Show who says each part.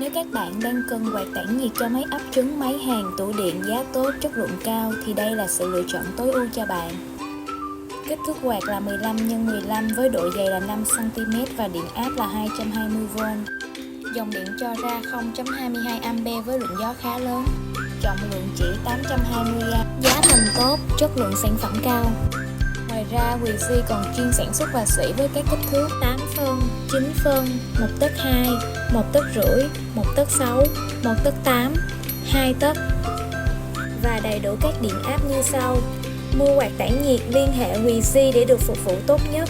Speaker 1: Nếu các bạn đang cần quạt tản nhiệt cho máy ắp trứng, máy hàn, tủ điện giá tốt, chất lượng cao thì đây là sự lựa chọn tối ưu cho bạn. Kích thước quạt là 15 x 15 với độ dày là 5 cm và điện áp là 220V. Dòng điện cho ra 0,22A với lượng gió khá lớn. Trọng lượng chỉ 820g. Giá thành tốt, chất lượng sản phẩm cao. Ngoài ra, Weezy còn chuyên sản xuất và xỉ với các kích thước 8 phân, 9 phân, 1 tấc 2, 1 tấc rưỡi, 1 tấc 6, 1 tấc 8, 2 tấc và đầy đủ các điện áp như sau. Mua quạt tản nhiệt liên hệ Weezy để được phục vụ tốt nhất.